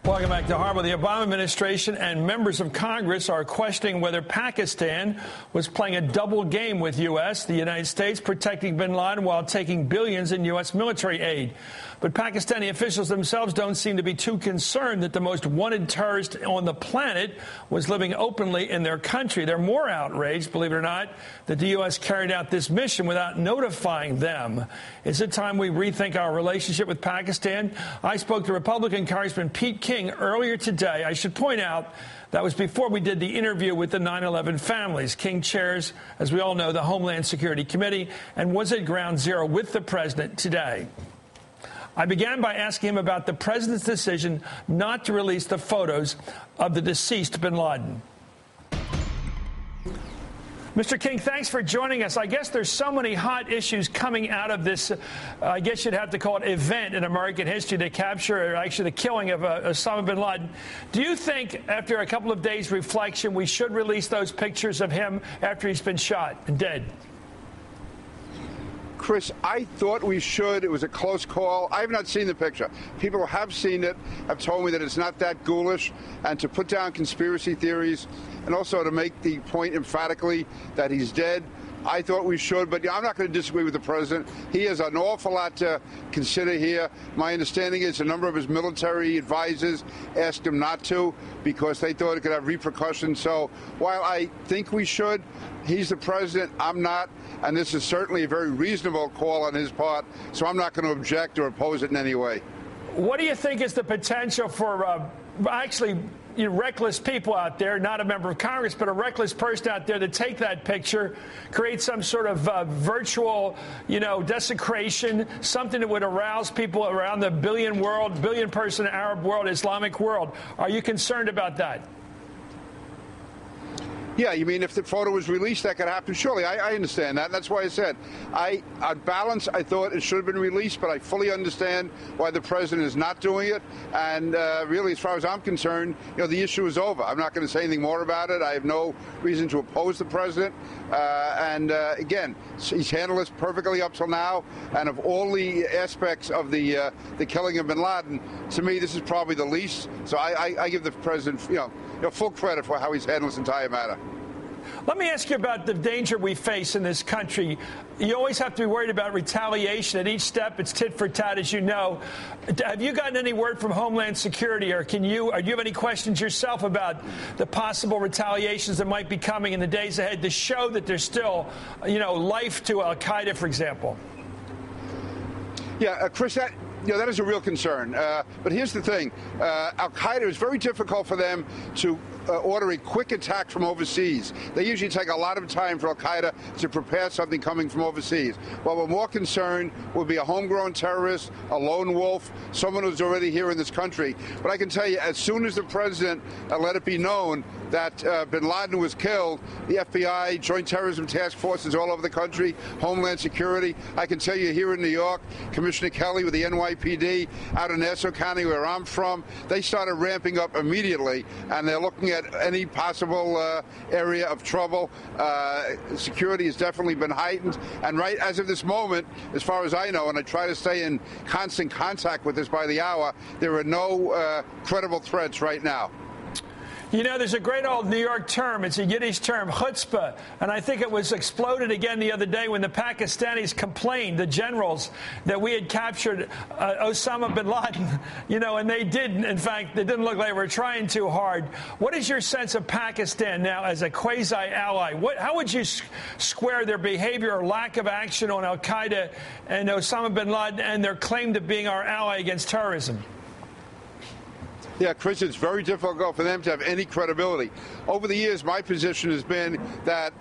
Welcome back to Hardball. The Obama administration and members of Congress are questioning whether Pakistan was playing a double game with U.S., the United States, protecting bin Laden while taking billions in U.S. military aid. But Pakistani officials themselves don't seem to be too concerned that the most wanted terrorist on the planet was living openly in their country. They're more outraged, believe it or not, that the U.S. carried out this mission without notifying them. Is it time we rethink our relationship with Pakistan? I spoke to Republican Congressman Pete King earlier today. I should point out that was before we did the interview with the 9/11 families. King chairs, as we all know, the Homeland Security Committee and was at Ground Zero with the president today. I began by asking him about the president's decision not to release the photos of the deceased bin Laden. Mr. King, thanks for joining us. I guess there's so many hot issues coming out of this, I guess you'd have to call it event in American history, the capture, or actually the killing of Osama bin Laden. Do you think, after a couple of days' reflection, we should release those pictures of him after he's been shot and dead? Chris, I thought we should. It was a close call. I have not seen the picture. People who have seen it have told me that it's not that ghoulish, and to put down conspiracy theories and also to make the point emphatically that he's dead, I thought we should, but I'm not going to disagree with the president. He has an awful lot to consider here. My understanding is a number of his military advisors asked him not to because they thought it could have repercussions. So while I think we should, he's the president, I'm not, and this is certainly a very reasonable call on his part, so I'm not going to object or oppose it in any way. What do you think is the potential for reckless people out there, not a member of Congress, but a reckless person out there to take that picture, create some sort of virtual, desecration, something that would arouse people around the billion-person Arab world, Islamic world? Are you concerned about that? Yeah, you mean if the photo was released, that could happen? Surely, I understand that. That's why I said, on balance, I thought it should have been released, but I fully understand why the president is not doing it. And really, as far as I'm concerned, the issue is over. I'm not going to say anything more about it. I have no reason to oppose the president. Again, he's handled this perfectly up till now. And of all the aspects of the killing of bin Laden, to me, this is probably the least. So I give the president, full credit for how he's handled this entire matter. Let me ask you about the danger we face in this country. You always have to be worried about retaliation. At each step, it's tit for tat, as you know. Have you gotten any word from Homeland Security, or do you have any questions yourself about the possible retaliations that might be coming in the days ahead to show that there's still, life to al-Qaeda, for example? Yeah, Chris, that is a real concern. But here's the thing. Al-Qaeda, is very difficult for them to order a quick attack from overseas. They usually take a lot of time for al-Qaeda to prepare something coming from overseas. What we're more concerned would be a homegrown terrorist, a lone wolf, someone who's already here in this country. But I can tell you, as soon as the president let it be known that bin Laden was killed, the FBI, Joint Terrorism Task Forces all over the country, Homeland Security, I can tell you here in New York, Commissioner Kelly with the NYPD, out in Nassau County where I'm from, they started ramping up immediately, and they're looking at any possible area of trouble. Security has definitely been heightened, and right as of this moment, as far as I know, and I try to stay in constant contact with this by the hour, there are no credible threats right now. There's a great old New York term. It's a Yiddish term, chutzpah. And I think it was exploded again the other day when the Pakistanis complained, the generals, that we had captured Osama bin Laden. And they didn't. In fact, they didn't look like they were trying too hard. What is your sense of Pakistan now as a quasi-ally? How would you square their behavior or lack of action on al-Qaeda and Osama bin Laden and their claim to being our ally against terrorism? Yeah, Chris, it's very difficult for them to have any credibility. Over the years, my position has been that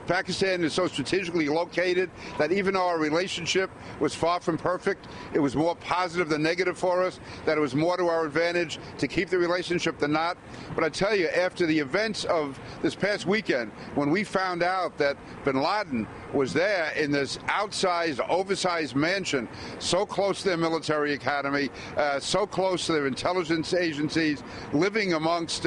Pakistan is so strategically located that even though our relationship was far from perfect, it was more positive than negative for us, that it was more to our advantage to keep the relationship than not. But I tell you, after the events of this past weekend, when we found out that bin Laden was there in this outsized, oversized mansion, so close to their military academy, so close to their intelligence agencies, living amongst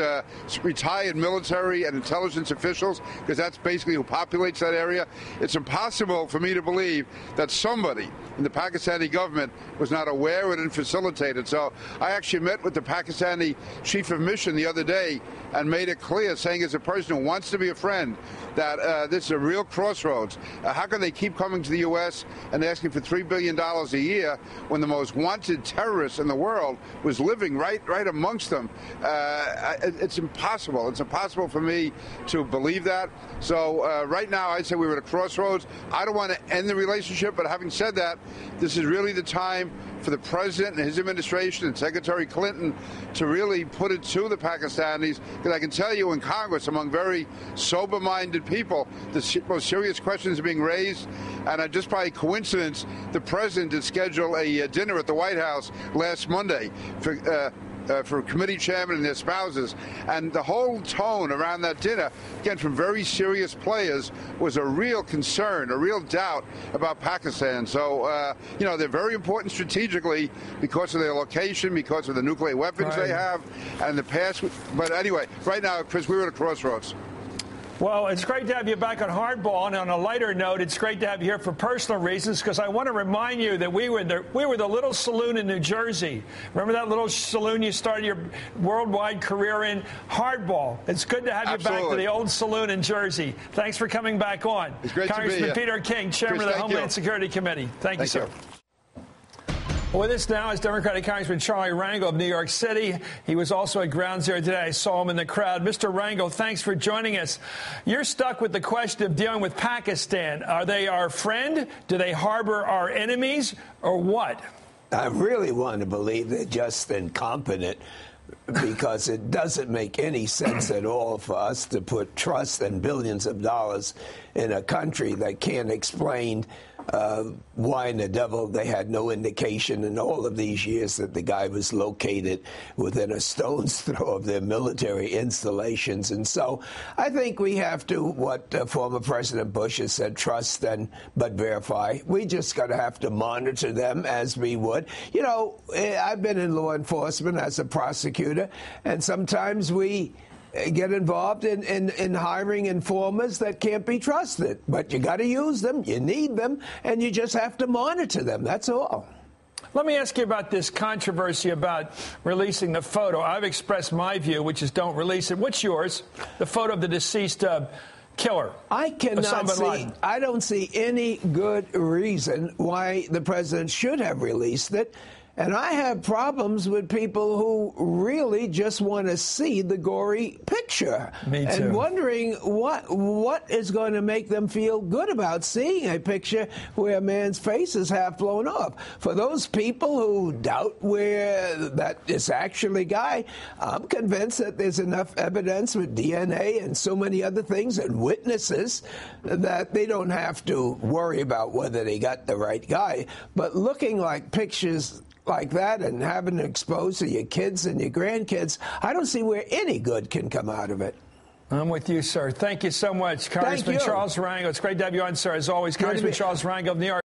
retired military and intelligence officials, because that's basically who populates that area. It's impossible for me to believe that somebody in the Pakistani government was not aware of it and facilitated. So I actually met with the Pakistani chief of mission the other day and made it clear, saying as a person who wants to be a friend, that this is a real crossroads. How can they keep coming to the U.S. and asking for $3 billion a year when the most wanted terrorist in the world was living right amongst them? It's impossible. It's impossible for me to believe that. So right now, I'd say we were at a crossroads. I don't want to end the relationship, but having said that, this is really the time for the president and his administration and Secretary Clinton to really put it to the Pakistanis, because I can tell you in Congress, among very sober-minded people, the most serious questions are being raised. And just by coincidence, the president did schedule a dinner at the White House last Monday for committee chairmen and their spouses. And the whole tone around that dinner, again, from very serious players, was a real concern, a real doubt about Pakistan. So, they're very important strategically because of their location, because of the nuclear weapons they have, and the past. But anyway, right now, Chris, we're at a crossroads. Well, it's great to have you back on Hardball, and on a lighter note, it's great to have you here for personal reasons, because I want to remind you that we were the little saloon in New Jersey. Remember that little saloon you started your worldwide career in? Hardball. It's good to have you back to the old saloon in Jersey. Thanks for coming back on. It's great Congressman to be here. Peter King, Chairman of the Homeland Security Committee. Thank you, sir. With us now is Democratic Congressman Charlie Rangel of New York City. He was also at Ground Zero today. I saw him in the crowd. Mr. Rangel, thanks for joining us. You're stuck with the question of dealing with Pakistan. Are they our friend? Do they harbor our enemies? Or what? I really want to believe they're just incompetent, because it doesn't make any sense at all for us to put trust and billions of dollars in a country that can't explain why in the devil they had no indication in all of these years that the guy was located within a stone's throw of their military installations. And so I think we have to, what former President Bush has said, trust but verify. We just got to have to monitor them as we would. You know, I've been in law enforcement as a prosecutor, and sometimes we get involved in hiring informers that can't be trusted. But you got to use them, you need them, and you just have to monitor them. That's all. Let me ask you about this controversy about releasing the photo. I've expressed my view, which is don't release it. What's yours? The photo of the deceased killer. I don't see any good reason why the president should have released it. And I have problems with people who really just want to see the gory picture. Me too. And wondering what is going to make them feel good about seeing a picture where a man's face is half blown off. For those people who doubt where that is actually guy, I'm convinced that there's enough evidence with DNA and so many other things and witnesses that they don't have to worry about whether they got the right guy. But looking like pictures like that and having it exposed to your kids and your grandkids, I don't see where any good can come out of it. I'm with you, sir. Thank you so much, Congressman Charles Rangel. It's great to have you on, sir, as always. Congressman Charles Rangel of New York.